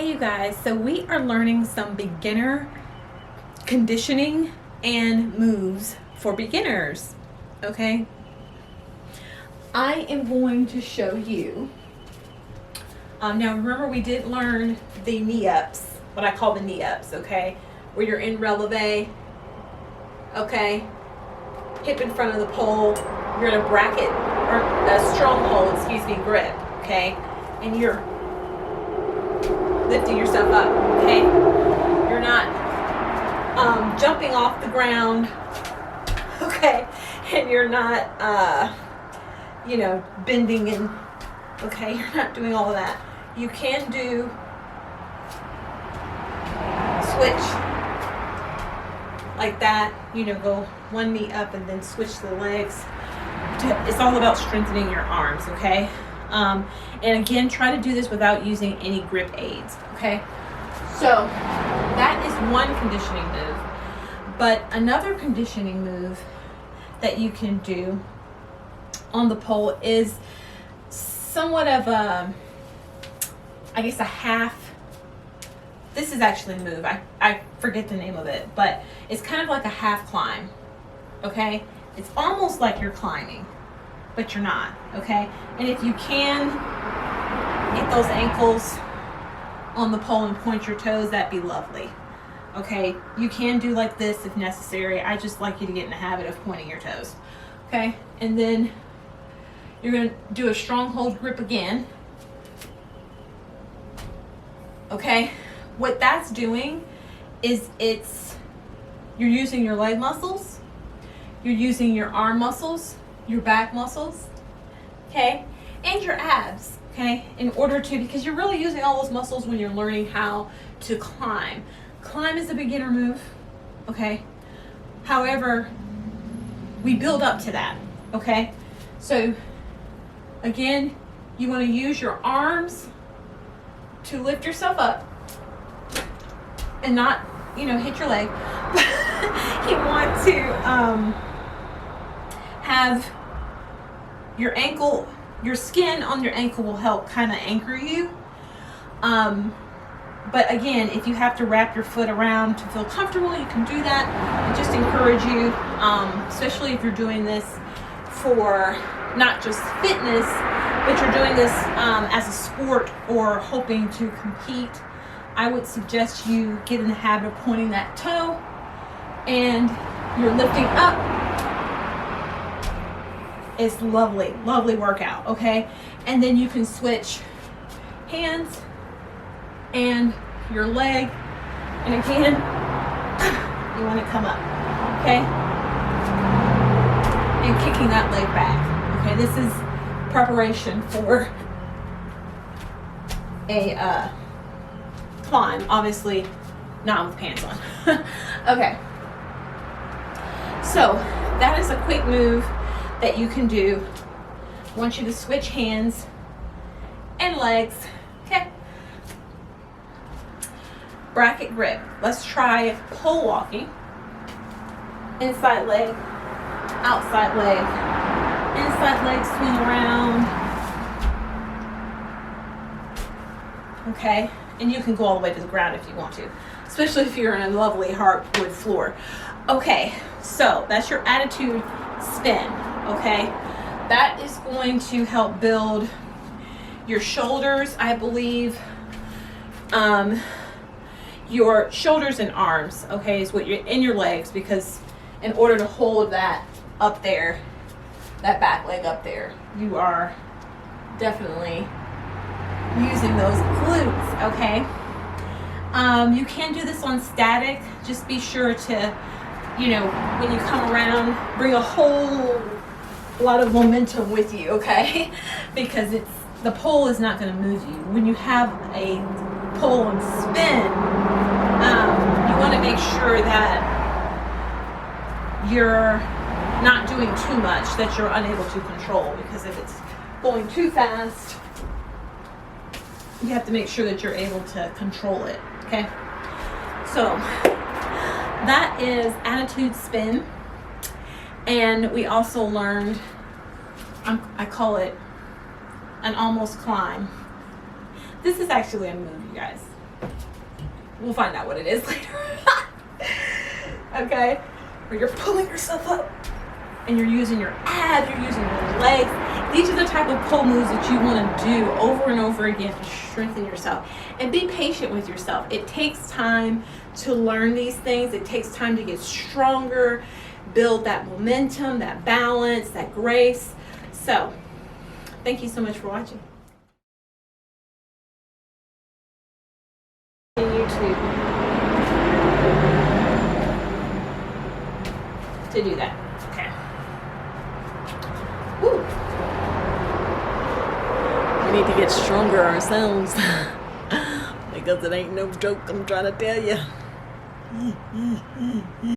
Hey you guys, so we are learning some beginner conditioning and moves for beginners, okay? I am going to show you, now remember we did learn the knee ups, what I call the knee ups, okay? Where you're in releve, okay? Hip in front of the pole, you're in a bracket, or a stronghold, grip, okay? And you're lifting yourself up, okay? You're not jumping off the ground, okay? And you're not, bending and, okay? You're not doing all of that. You can do switch like that, go one knee up and then switch the legs. It's all about strengthening your arms, okay? And again, try to do this without using any grip aids, okay? So that is one conditioning move. But another conditioning move that you can do on the pole is somewhat of a half. This is actually a move. I forget the name of it, but it's kind of like a half climb, okay? It's almost like you're climbing, but you're not, okay? And if you can get those ankles on the pole and point your toes, that'd be lovely, okay? You can do like this if necessary. I just like you to get in the habit of pointing your toes, okay? And then you're gonna do a stronghold grip again, okay? What that's doing is you're using your leg muscles, you're using your arm muscles, your back muscles, okay, and your abs, okay, because you're really using all those muscles when you're learning how to climb. Climb is a beginner move, okay? However, we build up to that, okay? So, again, you want to use your arms to lift yourself up and not, hit your leg. You want to have your ankle, your skin on your ankle will help kind of anchor you. But again, if you have to wrap your foot around to feel comfortable, you can do that. I just encourage you, especially if you're doing this for not just fitness, but you're doing this as a sport or hoping to compete, I would suggest you get in the habit of pointing that toe and you're lifting up. It's lovely, lovely workout, okay? And then you can switch hands and your leg. And again, you want to come up, okay? And kicking that leg back, okay? This is preparation for a climb, obviously not with pants on. Okay. So that is a quick move that you can do. I want you to switch hands and legs, okay? Bracket grip. Let's try pole walking. Inside leg, outside leg, inside leg, swing around. Okay, and you can go all the way to the ground if you want to, especially if you're in a lovely hardwood floor. Okay, so that's your attitude spin. Okay, that is going to help build your shoulders, I believe. Your shoulders and arms, okay, is what you're in your legs, because in order to hold that up there, that back leg up there, you are definitely using those glutes, okay? You can do this on static. Just be sure to, when you come around, bring a whole lot of momentum with you, okay? Because the pole is not going to move you. When you have a pole and spin, you want to make sure that you're not doing too much that you're unable to control, because if it's going too fast, you have to make sure that you're able to control it, okay? So that is attitude spin. And we also learned, I call it an almost climb. This is actually a move, you guys. We'll find out what it is later. Okay? Where you're pulling yourself up and you're using your abs, you're using your legs. These are the type of pull moves that you want to do over and over again to strengthen yourself. And be patient with yourself. It takes time to learn these things. It takes time to get stronger, build that momentum, that balance, that grace. So, thank you so much for watching. To do that. Okay. Woo. We need to get stronger ourselves because it ain't no joke, I'm trying to tell you.